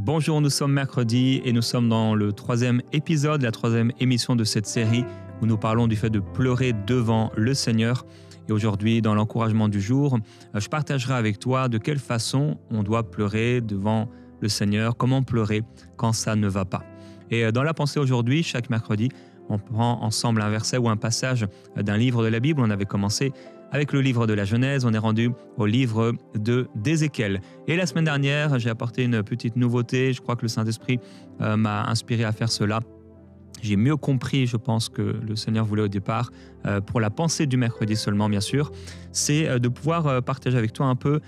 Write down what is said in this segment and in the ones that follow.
Bonjour, nous sommes mercredi et nous sommes dans le troisième épisode, la troisième émission de cette série où nous parlons du fait de pleurer devant le Seigneur. Et aujourd'hui, dans l'encouragement du jour, je partagerai avec toi de quelle façon on doit pleurer devant le Seigneur, comment pleurer quand ça ne va pas. Et dans la pensée aujourd'hui, chaque mercredi, on prend ensemble un verset ou un passage d'un livre de la Bible. On avait commencé avec le livre de la Genèse, on est rendu au livre d'Ézéchiel. Et la semaine dernière, j'ai apporté une petite nouveauté. Je crois que le Saint-Esprit m'a inspiré à faire cela. J'ai mieux compris, je pense, que le Seigneur voulait au départ, pour la pensée du mercredi seulement, bien sûr, c'est de pouvoir partager avec toi un peu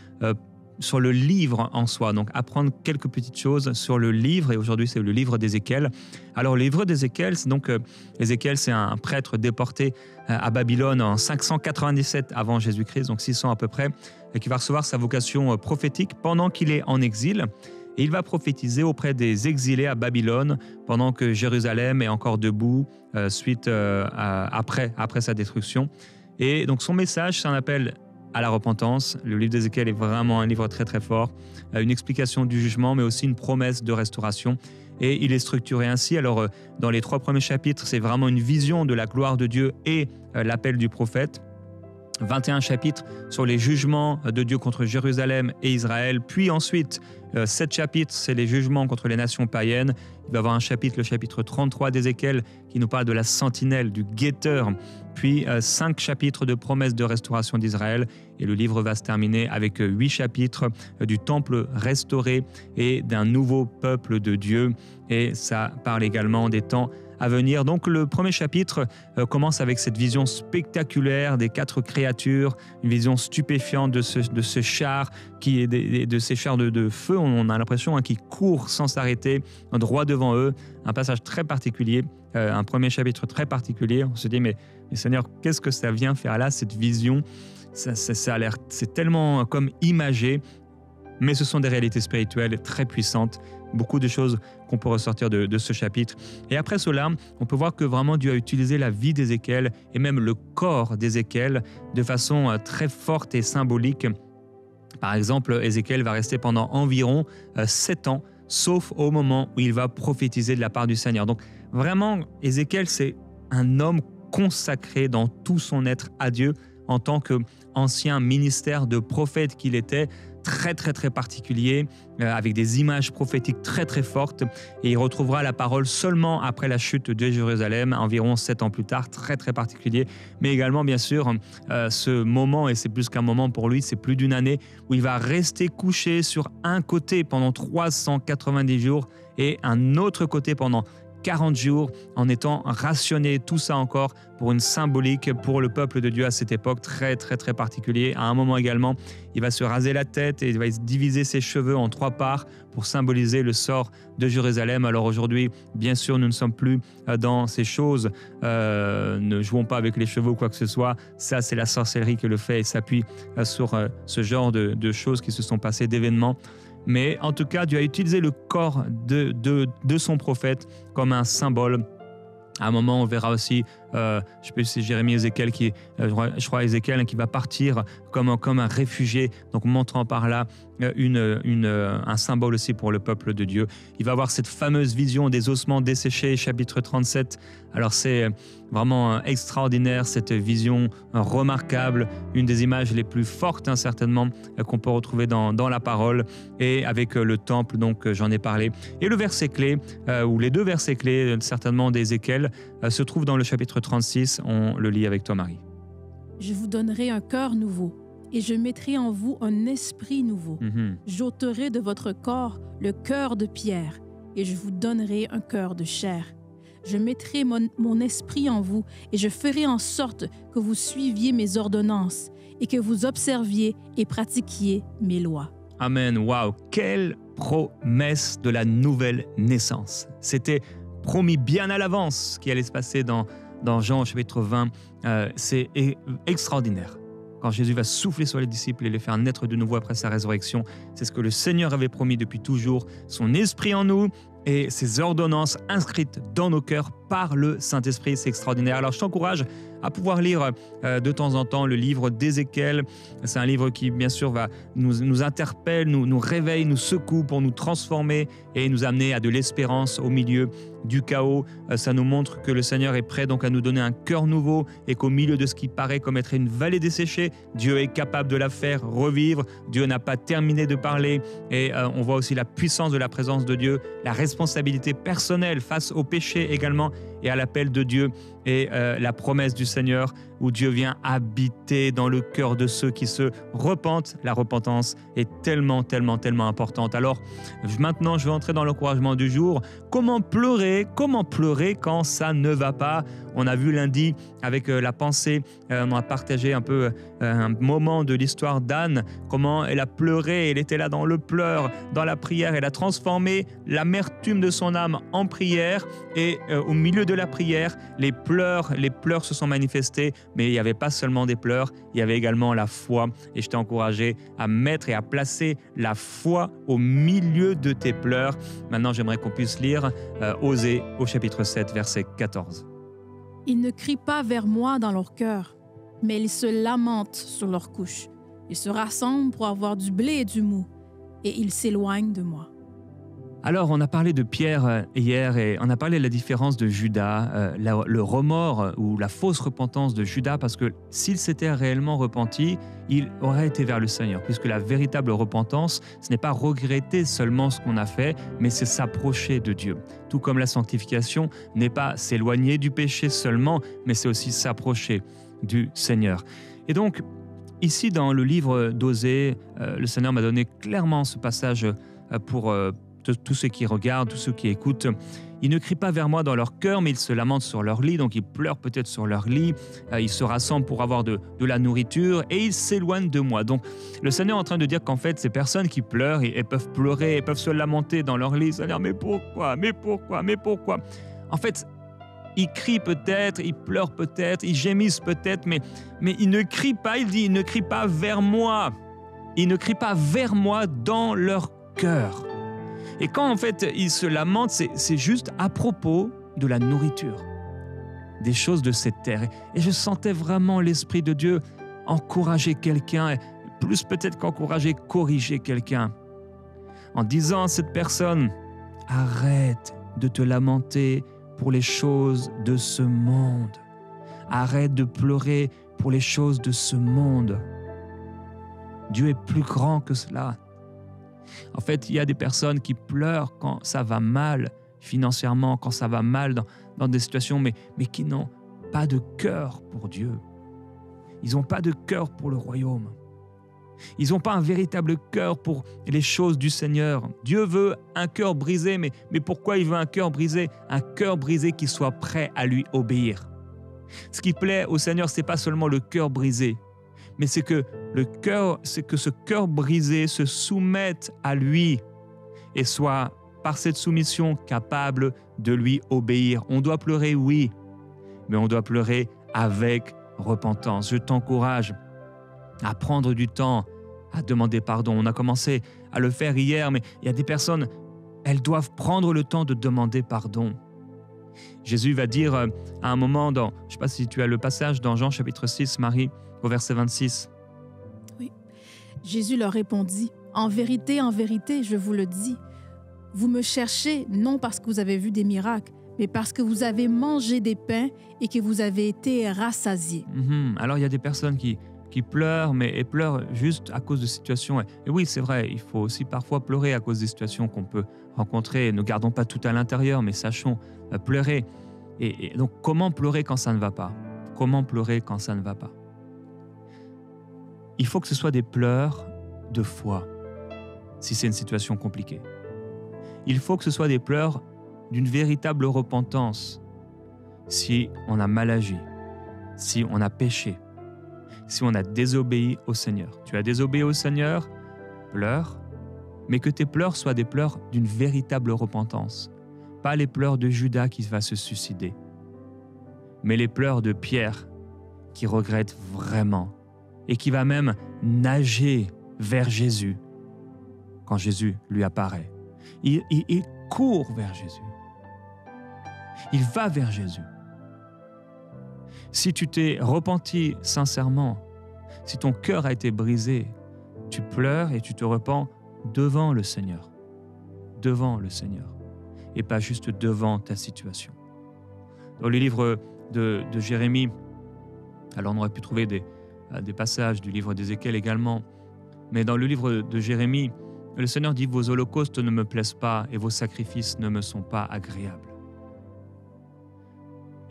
sur le livre en soi, donc apprendre quelques petites choses sur le livre, et aujourd'hui c'est le livre d'Ézéchiel. Alors le livre d'Ézéchiel, c'est donc Ézéchiel, c'est un prêtre déporté à Babylone en 597 avant Jésus-Christ, donc 600 à peu près, et qui va recevoir sa vocation prophétique pendant qu'il est en exil. Et il va prophétiser auprès des exilés à Babylone pendant que Jérusalem est encore debout après sa destruction. Et donc son message, c'est un appel à la repentance. Le livre d'Ézéchiel est vraiment un livre très très fort, une explication du jugement, mais aussi une promesse de restauration. Et il est structuré ainsi. Alors, dans les 3 premiers chapitres, c'est vraiment une vision de la gloire de Dieu et l'appel du prophète. 21 chapitres sur les jugements de Dieu contre Jérusalem et Israël. Puis ensuite, 7 chapitres, c'est les jugements contre les nations païennes. Il va y avoir un chapitre, le chapitre 33 d'Ézéchiel, qui nous parle de la sentinelle, du guetteur. Puis 5 chapitres de promesses de restauration d'Israël. Et le livre va se terminer avec 8 chapitres du temple restauré et d'un nouveau peuple de Dieu. Et ça parle également des temps à venir. Donc le premier chapitre commence avec cette vision spectaculaire des 4 créatures, une vision stupéfiante de ce char, de ces chars de feu, on a l'impression, qui courent sans s'arrêter, droit devant eux. Un passage très particulier, un premier chapitre très particulier. On se dit, mais Seigneur, qu'est-ce que ça vient faire là, cette vision? Ça a l'air, c'est tellement comme imagé, mais ce sont des réalités spirituelles très puissantes. Beaucoup de choses qu'on peut ressortir de ce chapitre. Et après cela, on peut voir que vraiment Dieu a utilisé la vie d'Ézéchiel et même le corps d'Ézéchiel de façon très forte et symbolique. Par exemple, Ézéchiel va rester pendant environ 7 ans, sauf au moment où il va prophétiser de la part du Seigneur. Donc vraiment, Ézéchiel, c'est un homme consacré dans tout son être à Dieu en tant qu'ancien ministère de prophète qu'il était, très très très particulier, avec des images prophétiques très très fortes, et il retrouvera la parole seulement après la chute de Jérusalem, environ 7 ans plus tard, très très particulier, mais également bien sûr ce moment, et c'est plus qu'un moment pour lui, c'est plus d'une année, où il va rester couché sur un côté pendant 390 jours et un autre côté pendant 40 jours, en étant rationné, tout ça encore pour une symbolique pour le peuple de Dieu à cette époque, très très très particulier. À un moment également, il va se raser la tête et il va diviser ses cheveux en 3 parts pour symboliser le sort de Jérusalem. Alors aujourd'hui, bien sûr, nous ne sommes plus dans ces choses, ne jouons pas avec les cheveux ou quoi que ce soit. Ça, c'est la sorcellerie qui le fait et s'appuie sur ce genre de choses qui se sont passées, d'événements. Mais en tout cas, Dieu a utilisé le corps de son prophète comme un symbole. À un moment, on verra aussi, je sais plus si c'est Jérémie, Ézéchiel, je crois Ézéchiel, qui va partir comme un réfugié, donc montrant par là un symbole aussi pour le peuple de Dieu. Il va avoir cette fameuse vision des ossements desséchés, chapitre 37. Alors c'est vraiment extraordinaire, cette vision remarquable, une des images les plus fortes certainement qu'on peut retrouver dans la parole, et avec le temple, donc j'en ai parlé. Et le verset clé, ou les 2 versets clés certainement d'Ézéchiel, se trouvent dans le chapitre 36, on le lit avec toi Marie. Je vous donnerai un cœur nouveau, et je mettrai en vous un esprit nouveau. J'ôterai de votre corps le cœur de pierre, et je vous donnerai un cœur de chair. Je mettrai mon esprit en vous, et je ferai en sorte que vous suiviez mes ordonnances, et que vous observiez et pratiquiez mes lois. Amen, waouh, quelle promesse de la nouvelle naissance. C'était promis bien à l'avance ce qui allait se passer dans Jean chapitre 20. C'est extraordinaire. Quand Jésus va souffler sur les disciples et les faire naître de nouveau après sa résurrection, c'est ce que le Seigneur avait promis depuis toujours, son esprit en nous et ses ordonnances inscrites dans nos cœurs par le Saint-Esprit. C'est extraordinaire. Alors je t'encourage à pouvoir lire de temps en temps le livre d'Ézéchiel. C'est un livre qui, bien sûr, va nous interpelle, nous réveille, nous secoue pour nous transformer et nous amener à de l'espérance au milieu du chaos. Ça nous montre que le Seigneur est prêt donc à nous donner un cœur nouveau et qu'au milieu de ce qui paraît comme être une vallée desséchée, Dieu est capable de la faire revivre. Dieu n'a pas terminé de parler et on voit aussi la puissance de la présence de Dieu, la responsabilité personnelle face au péché également et à l'appel de Dieu et la promesse du Seigneur où Dieu vient habiter dans le cœur de ceux qui se repentent. La repentance est tellement importante. Alors maintenant, je vais entrer dans l'encouragement du jour. Comment pleurer quand ça ne va pas? On a vu lundi avec la pensée, on a partagé un peu un moment de l'histoire d'Anne, comment elle a pleuré, elle était là dans le pleur, dans la prière, elle a transformé l'amertume de son âme en prière et au milieu de la prière, les pleurs se sont manifestés, mais il n'y avait pas seulement des pleurs, il y avait également la foi et je t'ai encouragé à mettre et à placer la foi au milieu de tes pleurs. Maintenant, j'aimerais qu'on puisse lire Osée au chapitre 7, verset 14. Ils ne crient pas vers moi dans leur cœur, mais ils se lamentent sur leur couche. Ils se rassemblent pour avoir du blé et du mou, et ils s'éloignent de moi. Alors, on a parlé de Pierre hier et on a parlé de la différence de Judas, le remords ou la fausse repentance de Judas, parce que s'il s'était réellement repenti, il aurait été vers le Seigneur, puisque la véritable repentance, ce n'est pas regretter seulement ce qu'on a fait, mais c'est s'approcher de Dieu. Tout comme la sanctification n'est pas s'éloigner du péché seulement, mais c'est aussi s'approcher du Seigneur. Et donc, ici dans le livre d'Osée, le Seigneur m'a donné clairement ce passage pour tous ceux qui regardent, tous ceux qui écoutent. Ils ne crient pas vers moi dans leur cœur, mais ils se lamentent sur leur lit, donc ils pleurent peut-être sur leur lit, ils se rassemblent pour avoir de la nourriture et ils s'éloignent de moi. Donc le Seigneur est en train de dire qu'en fait, ces personnes qui pleurent, elles peuvent pleurer, elles peuvent se lamenter dans leur lit, Seigneur, mais pourquoi? En fait, ils crient peut-être, ils pleurent peut-être, ils gémissent peut-être, mais ils ne crient pas, il dit, ils ne crient pas vers moi. Ils ne crient pas vers moi dans leur cœur. Et quand en fait ils se lamentent, c'est juste à propos de la nourriture, des choses de cette terre. Et je sentais vraiment l'Esprit de Dieu encourager quelqu'un, plus peut-être qu'encourager, corriger quelqu'un, en disant à cette personne, arrête de te lamenter pour les choses de ce monde. Arrête de pleurer pour les choses de ce monde. Dieu est plus grand que cela. En fait, il y a des personnes qui pleurent quand ça va mal financièrement, quand ça va mal dans des situations, mais qui n'ont pas de cœur pour Dieu. Ils n'ont pas de cœur pour le royaume. Ils n'ont pas un véritable cœur pour les choses du Seigneur. Dieu veut un cœur brisé, mais pourquoi il veut un cœur brisé? Un cœur brisé qui soit prêt à lui obéir. Ce qui plaît au Seigneur, ce n'est pas seulement le cœur brisé, mais c'est que ce cœur brisé se soumette à lui et soit, par cette soumission, capable de lui obéir. On doit pleurer, oui, mais on doit pleurer avec repentance. Je t'encourage à prendre du temps, à demander pardon. On a commencé à le faire hier, mais il y a des personnes, elles doivent prendre le temps de demander pardon. Jésus va dire à un moment, je ne sais pas si tu as le passage dans Jean chapitre 6, Marie, au verset 26. Oui. Jésus leur répondit, « En vérité, je vous le dis, vous me cherchez non parce que vous avez vu des miracles, mais parce que vous avez mangé des pains et que vous avez été rassasiés. » Alors, il y a des personnes qui pleurent, mais elles pleurent juste à cause de situations. Et oui, c'est vrai, il faut aussi parfois pleurer à cause des situations qu'on peut rencontrer. Ne gardons pas tout à l'intérieur, mais sachons pleurer. Et donc, comment pleurer quand ça ne va pas? Comment pleurer quand ça ne va pas? Il faut que ce soit des pleurs de foi, si c'est une situation compliquée. Il faut que ce soit des pleurs d'une véritable repentance, si on a mal agi, si on a péché, si on a désobéi au Seigneur. Tu as désobéi au Seigneur, pleure, mais que tes pleurs soient des pleurs d'une véritable repentance. Pas les pleurs de Judas qui va se suicider, mais les pleurs de Pierre qui regrette vraiment et qui va même nager vers Jésus quand Jésus lui apparaît. Il court vers Jésus. Il va vers Jésus. Si tu t'es repenti sincèrement, si ton cœur a été brisé, tu pleures et tu te repens devant le Seigneur. Devant le Seigneur. Et pas juste devant ta situation. Dans le livre de Jérémie, alors on aurait pu trouver des passages du livre d'Ézéchiel également, mais dans le livre de Jérémie, le Seigneur dit « Vos holocaustes ne me plaisent pas et vos sacrifices ne me sont pas agréables. »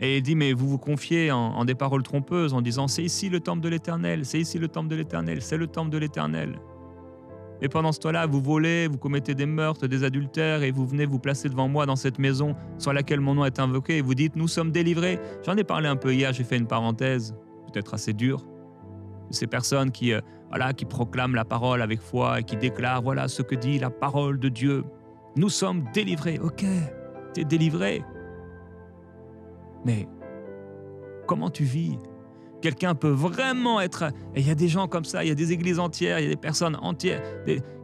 Et il dit « Mais vous vous confiez en des paroles trompeuses en disant « C'est ici le temple de l'Éternel, c'est ici le temple de l'Éternel, c'est le temple de l'Éternel. » Et pendant ce temps-là, vous volez, vous commettez des meurtres, des adultères et vous venez vous placer devant moi dans cette maison sur laquelle mon nom est invoqué et vous dites « Nous sommes délivrés. » J'en ai parlé un peu hier, j'ai fait une parenthèse, peut-être assez dure. Ces personnes qui proclament la parole avec foi et qui déclarent « Voilà ce que dit la parole de Dieu. Nous sommes délivrés. » Ok, t'es délivré. Mais comment tu vis ? Quelqu'un peut vraiment être... Et il y a des gens comme ça, il y a des églises entières, il y a des personnes entières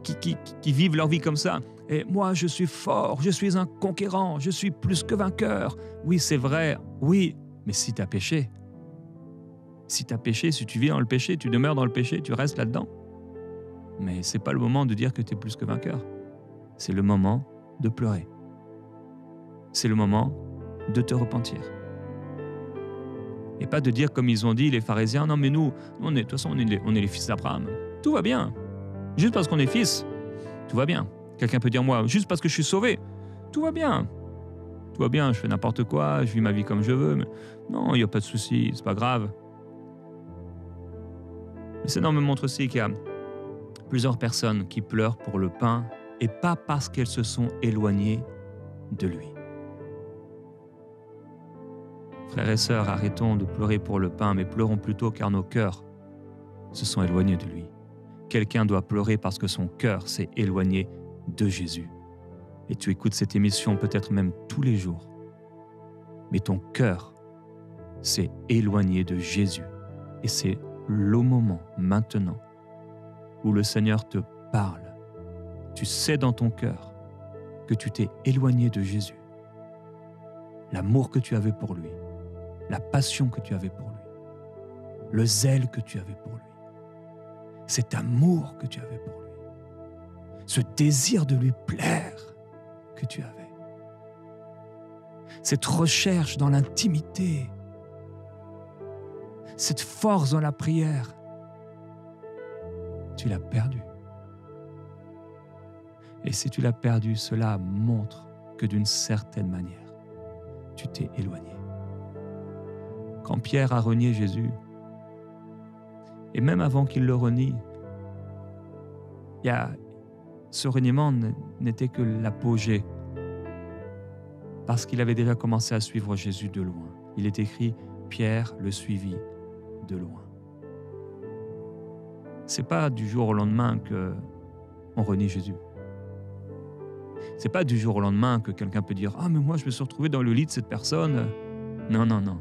qui vivent leur vie comme ça. Et moi, je suis fort, je suis un conquérant, je suis plus que vainqueur. Oui, c'est vrai, oui, mais si tu as péché, si tu vis dans le péché, tu demeures dans le péché, tu restes là-dedans. Mais ce n'est pas le moment de dire que tu es plus que vainqueur. C'est le moment de pleurer. C'est le moment de te repentir. Et pas de dire comme ils ont dit les pharisiens, non mais nous de toute façon on est les fils d'Abraham. Tout va bien. Juste parce qu'on est fils, tout va bien. Quelqu'un peut dire moi, juste parce que je suis sauvé, tout va bien. Tout va bien, je fais n'importe quoi, je vis ma vie comme je veux. Mais non, il n'y a pas de souci, c'est pas grave. Le Seigneur me montre aussi qu'il y a plusieurs personnes qui pleurent pour le pain et pas parce qu'elles se sont éloignées de lui. Frères et sœurs, arrêtons de pleurer pour le pain, mais pleurons plutôt car nos cœurs se sont éloignés de lui. Quelqu'un doit pleurer parce que son cœur s'est éloigné de Jésus. Et tu écoutes cette émission peut-être même tous les jours. Mais ton cœur s'est éloigné de Jésus. Et c'est le moment maintenant où le Seigneur te parle. Tu sais dans ton cœur que tu t'es éloigné de Jésus. L'amour que tu avais pour lui. La passion que tu avais pour lui, le zèle que tu avais pour lui, cet amour que tu avais pour lui, ce désir de lui plaire que tu avais, cette recherche dans l'intimité, cette force dans la prière, tu l'as perdu. Et si tu l'as perdu, cela montre que d'une certaine manière, tu t'es éloigné. Quand Pierre a renié Jésus, et même avant qu'il le renie, ce reniement n'était que l'apogée, parce qu'il avait déjà commencé à suivre Jésus de loin. Il est écrit, Pierre le suivit de loin. C'est pas du jour au lendemain qu'on renie Jésus. C'est pas du jour au lendemain que quelqu'un peut dire « Ah, mais moi, je me suis retrouvé dans le lit de cette personne. » Non, non, non.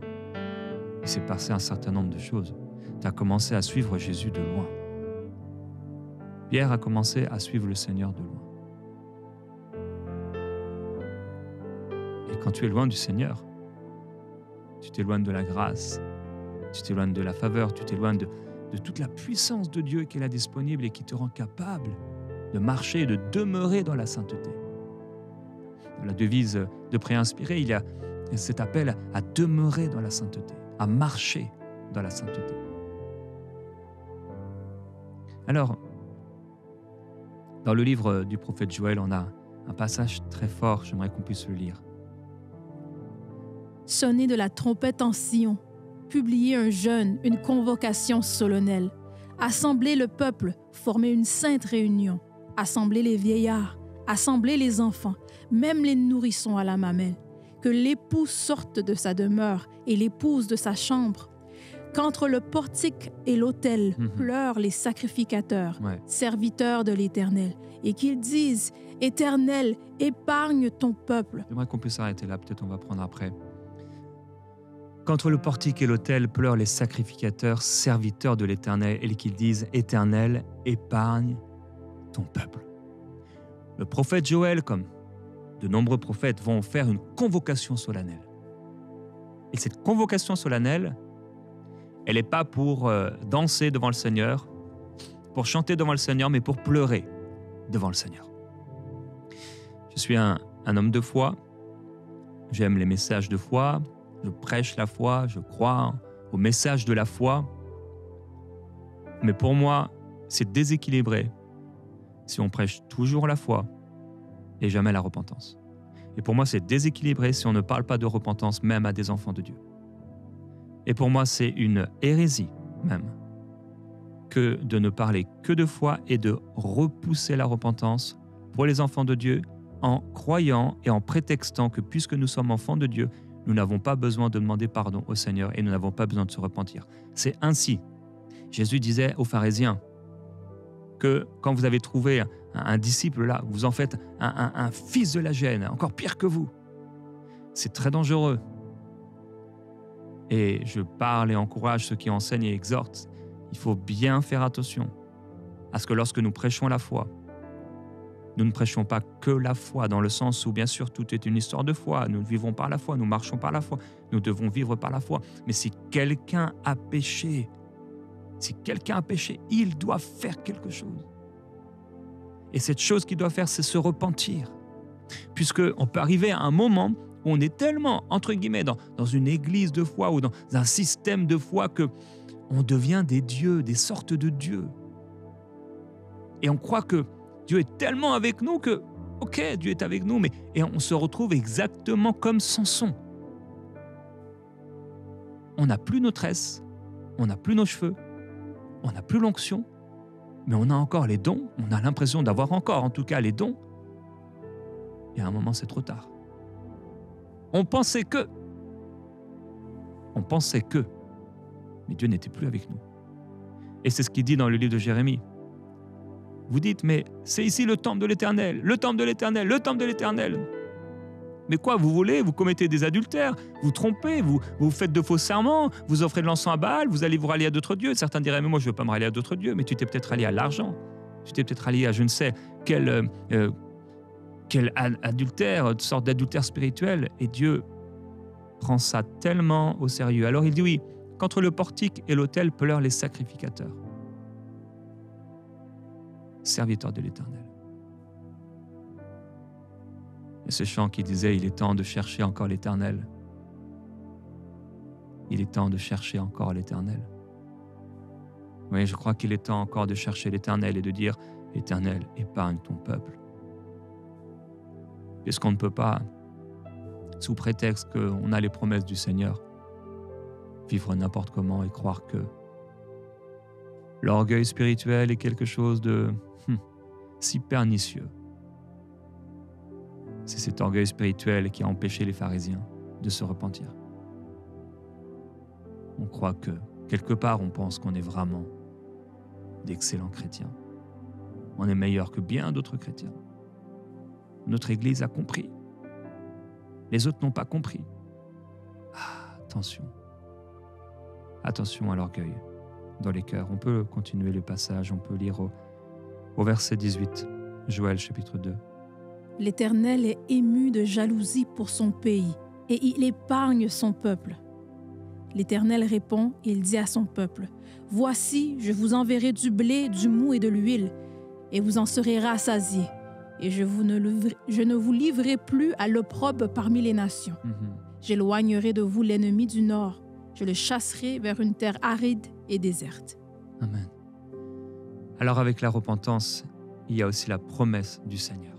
Il s'est passé un certain nombre de choses. Tu as commencé à suivre Jésus de loin. Pierre a commencé à suivre le Seigneur de loin. Et quand tu es loin du Seigneur, tu t'éloignes de la grâce, tu t'éloignes de la faveur, tu t'éloignes de toute la puissance de Dieu qui est là disponible et qui te rend capable de marcher et de demeurer dans la sainteté. Dans la devise de Préinspiré, il y a cet appel à demeurer dans la sainteté, à marcher dans la sainteté. Alors, dans le livre du prophète Joël, on a un passage très fort, j'aimerais qu'on puisse le lire. Sonnez de la trompette en Sion, publiez un jeûne, une convocation solennelle, assemblez le peuple, formez une sainte réunion, assemblez les vieillards, assemblez les enfants, même les nourrissons à la mamelle, que l'époux sorte de sa demeure et l'épouse de sa chambre, qu'entre le portique et l'autel pleurent les sacrificateurs, serviteurs de l'Éternel, et qu'ils disent « Éternel, épargne ton peuple ». J'aimerais qu'on puisse arrêter là, peut-être on va prendre après. Qu'entre le portique et l'autel pleurent les sacrificateurs, serviteurs de l'Éternel, et qu'ils disent « Éternel, épargne ton peuple ». Le prophète Joël, comme de nombreux prophètes, vont faire une convocation solennelle. Et cette convocation solennelle, elle n'est pas pour danser devant le Seigneur, pour chanter devant le Seigneur, mais pour pleurer devant le Seigneur. Je suis un homme de foi, j'aime les messages de foi, je prêche la foi, je crois au message de la foi. Mais pour moi, c'est déséquilibré si on prêche toujours la foi et jamais la repentance. Et pour moi, c'est déséquilibré si on ne parle pas de repentance même à des enfants de Dieu. Et pour moi, c'est une hérésie même que de ne parler que de foi et de repousser la repentance pour les enfants de Dieu en croyant et en prétextant que puisque nous sommes enfants de Dieu, nous n'avons pas besoin de demander pardon au Seigneur et nous n'avons pas besoin de se repentir. C'est ainsi. Jésus disait aux pharisiens que quand vous avez trouvé un disciple là, vous en faites un fils de la gêne, encore pire que vous. C'est très dangereux. Et je parle et encourage ceux qui enseignent et exhortent. Il faut bien faire attention à ce que lorsque nous prêchons la foi, nous ne prêchons pas que la foi, dans le sens où, bien sûr, tout est une histoire de foi. Nous vivons par la foi, nous marchons par la foi, nous devons vivre par la foi. Mais si quelqu'un a péché, il doit faire quelque chose. Et cette chose qu'il doit faire, c'est se repentir. Puisqu'on peut arriver à un moment où on est tellement, entre guillemets, dans une église de foi ou dans un système de foi qu'on devient des dieux, des sortes de dieux. Et on croit que Dieu est tellement avec nous que, ok, Dieu est avec nous, et on se retrouve exactement comme Samson. On n'a plus nos tresses, on n'a plus nos cheveux, on n'a plus l'onction, mais on a encore les dons, on a l'impression d'avoir encore, en tout cas, les dons. Et à un moment, c'est trop tard. On pensait que, mais Dieu n'était plus avec nous. Et c'est ce qu'il dit dans le livre de Jérémie. Vous dites, mais c'est ici le temple de l'Éternel, le temple de l'Éternel, le temple de l'Éternel. Mais quoi, vous volez, vous commettez des adultères, vous trompez, vous faites de faux serments, vous offrez de l'encens à Baal, vous allez vous rallier à d'autres dieux. Certains diraient, mais moi je ne veux pas me rallier à d'autres dieux, mais tu t'es peut-être rallié à l'argent, tu t'es peut-être rallié à je ne sais quel adultère, une sorte d'adultère spirituel, et Dieu prend ça tellement au sérieux. Alors il dit oui, qu'entre le portique et l'autel pleurent les sacrificateurs, serviteurs de l'Éternel. Et ce chant qui disait « Il est temps de chercher encore l'Éternel ». Il est temps de chercher encore l'Éternel. Oui, je crois qu'il est temps encore de chercher l'Éternel et de dire « Éternel, épargne ton peuple ». Est-ce qu'on ne peut pas, sous prétexte qu'on a les promesses du Seigneur, vivre n'importe comment et croire que l'orgueil spirituel est quelque chose de si pernicieux. C'est cet orgueil spirituel qui a empêché les pharisiens de se repentir. On croit que, quelque part, on pense qu'on est vraiment d'excellents chrétiens. On est meilleur que bien d'autres chrétiens. Notre Église a compris. Les autres n'ont pas compris. Ah, attention. Attention à l'orgueil dans les cœurs. On peut continuer le passage, on peut lire au verset 18, Joël chapitre 2. L'Éternel est ému de jalousie pour son pays, et il épargne son peuple. L'Éternel répond, et il dit à son peuple, « Voici, je vous enverrai du blé, du mou et de l'huile, et vous en serez rassasiés, et je ne vous livrerai plus à l'opprobre parmi les nations. J'éloignerai de vous l'ennemi du nord, je le chasserai vers une terre aride et déserte. » Amen. Alors avec la repentance, il y a aussi la promesse du Seigneur,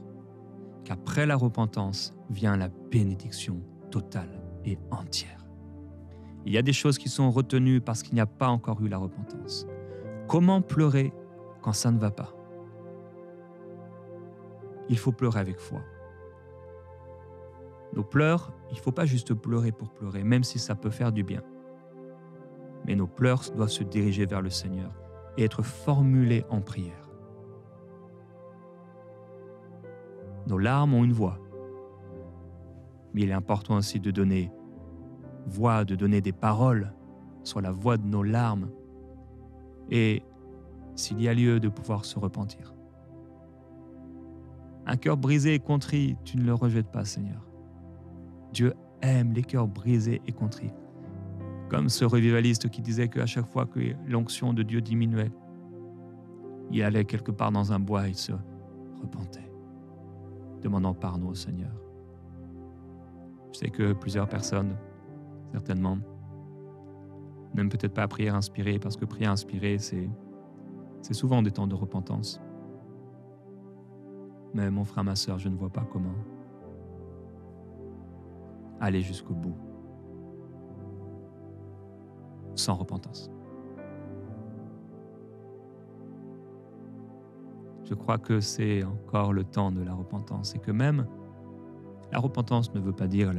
qu'après la repentance vient la bénédiction totale et entière. Il y a des choses qui sont retenues parce qu'il n'y a pas encore eu la repentance. Comment pleurer quand ça ne va pas? Il faut pleurer avec foi. Nos pleurs, il ne faut pas juste pleurer pour pleurer, même si ça peut faire du bien. Mais nos pleurs doivent se diriger vers le Seigneur et être formulés en prière. Nos larmes ont une voix, mais il est important aussi de donner voix, de donner des paroles sur la voix de nos larmes et, s'il y a lieu, de pouvoir se repentir. Un cœur brisé et contrit, tu ne le rejettes pas, Seigneur. Dieu aime les cœurs brisés et contrits. Comme ce revivaliste qui disait qu'à chaque fois que l'onction de Dieu diminuait, il allait quelque part dans un bois et il se repentait, demandant pardon au Seigneur. Je sais que plusieurs personnes, certainement, n'aiment peut-être pas prière inspirée, parce que prière inspirée, c'est souvent des temps de repentance. Mais mon frère, ma sœur, je ne vois pas comment aller jusqu'au bout sans repentance. Je crois que c'est encore le temps de la repentance et que même la repentance ne veut pas dire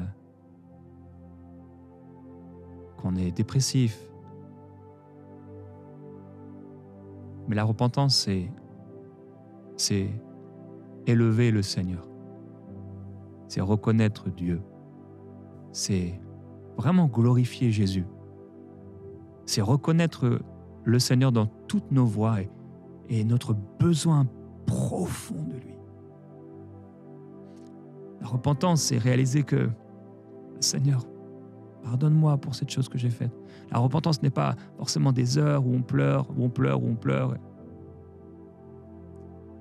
qu'on est dépressif. Mais la repentance, c'est élever le Seigneur. C'est reconnaître Dieu. C'est vraiment glorifier Jésus. C'est reconnaître le Seigneur dans toutes nos voies et notre besoin profond de lui. La repentance, c'est réaliser que, Seigneur, pardonne-moi pour cette chose que j'ai faite. La repentance n'est pas forcément des heures où on pleure, où on pleure, où on pleure.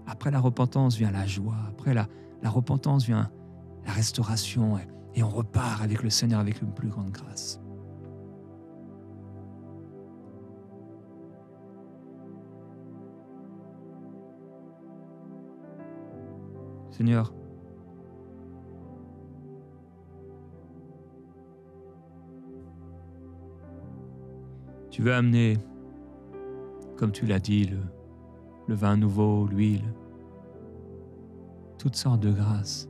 Après la repentance vient la joie. Après la repentance vient la restauration. Et on repart avec le Seigneur avec une plus grande grâce. Seigneur, tu veux amener, comme tu l'as dit, le vin nouveau, l'huile, toutes sortes de grâces.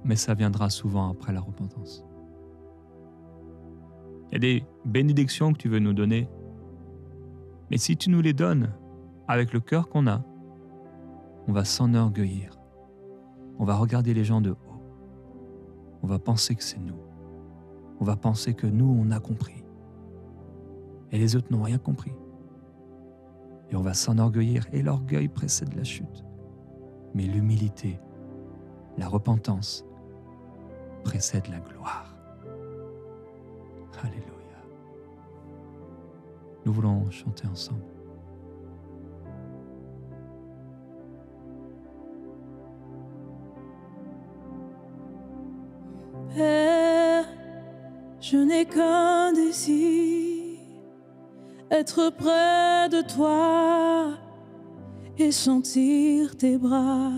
Mais ça viendra souvent après la repentance. Il y a des bénédictions que tu veux nous donner, mais si tu nous les donnes avec le cœur qu'on a, on va s'enorgueillir. On va regarder les gens de haut. On va penser que c'est nous. On va penser que nous, on a compris. Et les autres n'ont rien compris. Et on va s'enorgueillir. Et l'orgueil précède la chute. Mais l'humilité, la repentance, précède la gloire. Alléluia. Nous voulons chanter ensemble. Père, je n'ai qu'un désir, être près de toi et sentir tes bras.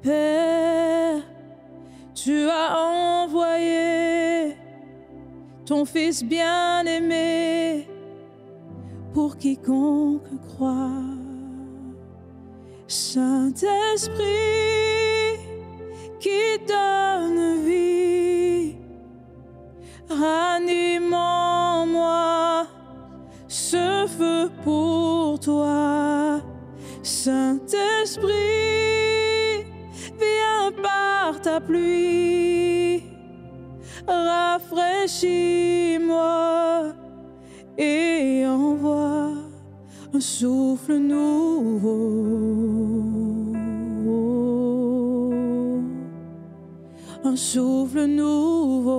Père, tu as envoyé ton Fils bien-aimé pour quiconque croit. Saint-Esprit qui donne vie, ranime en moi ce feu pour toi. Saint-Esprit, viens par ta pluie, rafraîchis-moi et envoie un souffle nouveau. Un souffle nouveau.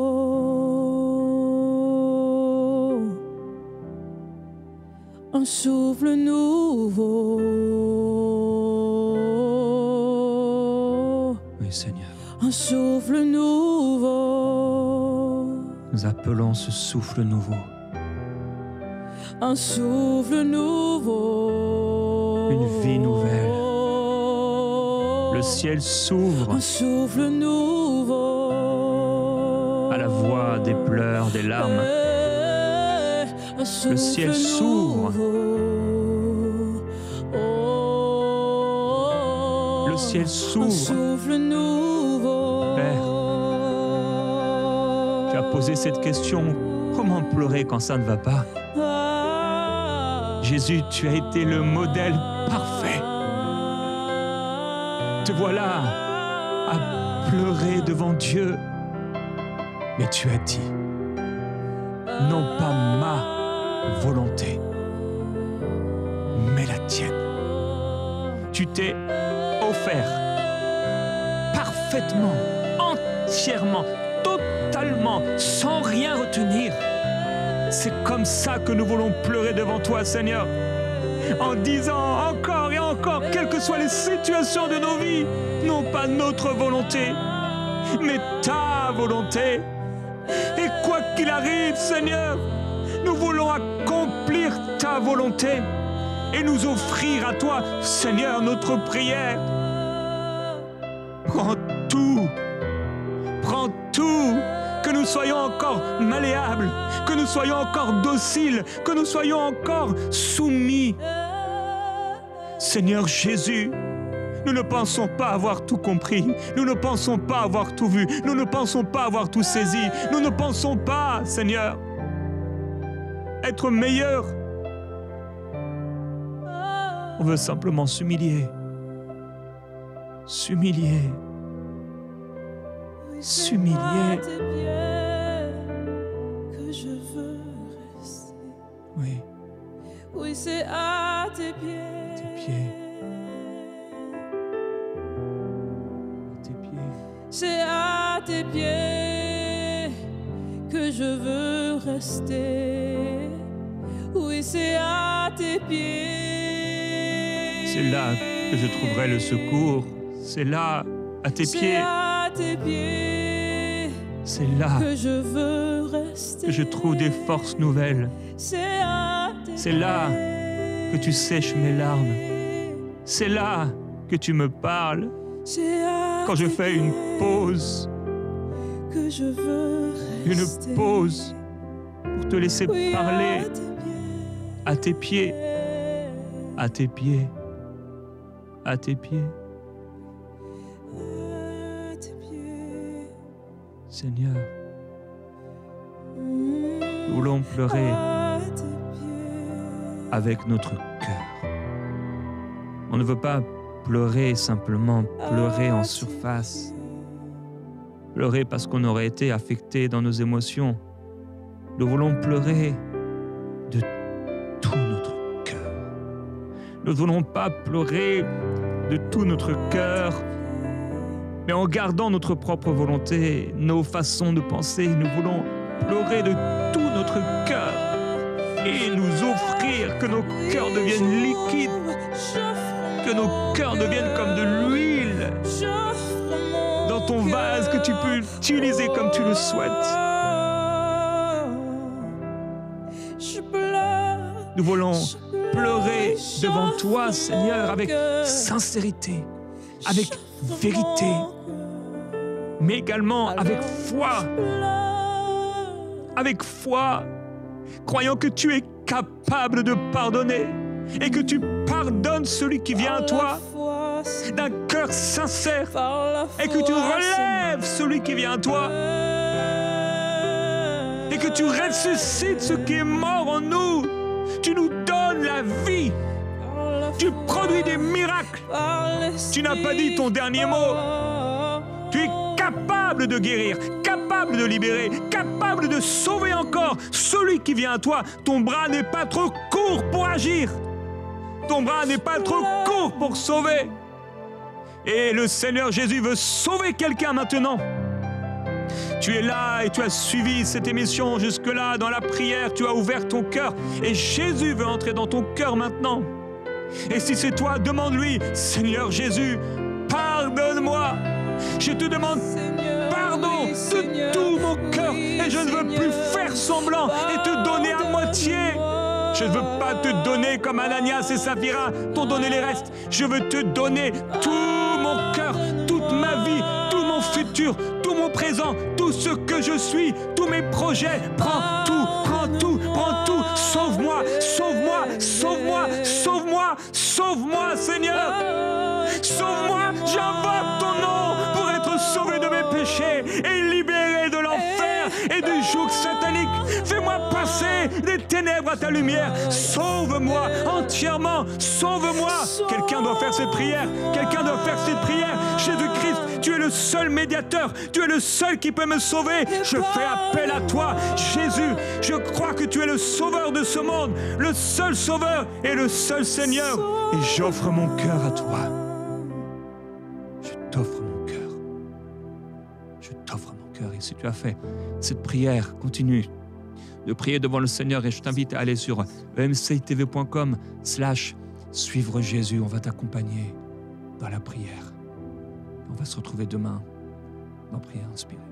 Un souffle nouveau. Oui, Seigneur. Un souffle nouveau. Nous appelons ce souffle nouveau. Un souffle nouveau. Une vie nouvelle. Le ciel s'ouvre. Un souffle nouveau. À la voix des pleurs, des larmes. Le ciel s'ouvre. Le ciel s'ouvre. Père, tu as posé cette question. Comment pleurer quand ça ne va pas? Jésus, tu as été le modèle parfait. Te voilà à pleurer devant Dieu. Mais tu as dit, non pas ma volonté, mais la tienne. Tu t'es offert parfaitement, entièrement, totalement, sans rien retenir. C'est comme ça que nous voulons pleurer devant toi, Seigneur, en disant encore et encore, quelles que soient les situations de nos vies, non pas notre volonté, mais ta volonté. Et quoi qu'il arrive, Seigneur, nous voulons accomplir ta volonté et nous offrir à toi, Seigneur, notre prière. Prends tout, que nous soyons encore malléables, que nous soyons encore dociles, que nous soyons encore soumis. Seigneur Jésus, nous ne pensons pas avoir tout compris, nous ne pensons pas avoir tout vu, nous ne pensons pas avoir tout saisi, nous ne pensons pas, Seigneur, être meilleurs. On veut simplement s'humilier, s'humilier. Que je veux rester. Oui. Oui, c'est à tes pieds. Tes pieds. À tes pieds. C'est à tes pieds que je veux rester. Oui, c'est à tes pieds. C'est là que je trouverai le secours. C'est là, à tes pieds. Tes pieds, c'est là que je veux rester, que je trouve des forces nouvelles. C'est là que tu sèches mes larmes. C'est là que tu me parles. Quand je fais une pause, que je veux une pause pour te laisser parler à tes pieds, à tes pieds, à tes pieds. Seigneur, nous voulons pleurer avec notre cœur. On ne veut pas pleurer simplement, pleurer en surface. Pleurer parce qu'on aurait été affecté dans nos émotions. Nous voulons pleurer de tout notre cœur. Nous ne voulons pas pleurer de tout notre cœur, mais en gardant notre propre volonté, nos façons de penser, nous voulons pleurer de tout notre cœur et nous offrir que nos cœurs deviennent liquides, que nos cœurs deviennent comme de l'huile dans ton vase que tu peux utiliser comme tu le souhaites. Nous voulons pleurer devant toi, Seigneur, avec sincérité, avec vérité, mais également avec foi, croyant que tu es capable de pardonner et que tu pardonnes celui qui vient à toi d'un cœur sincère et que tu relèves celui qui vient à toi et que tu ressuscites ce qui est mort en nous. Tu nous donnes la vie. Tu produis des miracles. Tu n'as pas dit ton dernier mot. Tu es capable de guérir, capable de libérer, capable de sauver encore celui qui vient à toi. Ton bras n'est pas trop court pour agir. Ton bras n'est pas trop court pour sauver. Et le Seigneur Jésus veut sauver quelqu'un maintenant. Tu es là et tu as suivi cette émission jusque-là dans la prière. Tu as ouvert ton cœur et Jésus veut entrer dans ton cœur maintenant. Et si c'est toi, demande-lui, Seigneur Jésus, pardonne-moi. Je te demande pardon de tout mon cœur et je ne veux plus faire semblant et te donner à moitié. Je ne veux pas te donner comme Ananias et Saphira t'ont donné les restes. Je veux te donner tout mon cœur, toute ma vie, tout mon futur, tout mon présent, tout ce que je suis, tous mes projets. Prends tout, prends tout, prends tout. Sauve-moi, sauve-moi, sauve-moi, sauve-moi, sauve-moi, Seigneur. Sauve-moi, j'invoque ton nom pour être sauvé de mes péchés et libéré de l'enfer et du joug satanique. Fais-moi passer des ténèbres à ta lumière. Sauve-moi entièrement, sauve-moi. Quelqu'un doit faire cette prière, quelqu'un doit faire cette prière. Jésus-Christ, tu es le seul médiateur, tu es le seul qui peut me sauver. Je fais appel à toi, Jésus. Je crois que tu es le sauveur de ce monde, le seul sauveur et le seul Seigneur. Et j'offre mon cœur à toi. Je t'offre mon cœur. Je t'offre mon cœur. Et si tu as fait cette prière, continue de prier devant le Seigneur et je t'invite à aller sur emctv.com/suivre Jésus. On va t'accompagner dans la prière. On va se retrouver demain dans Prière inspirée.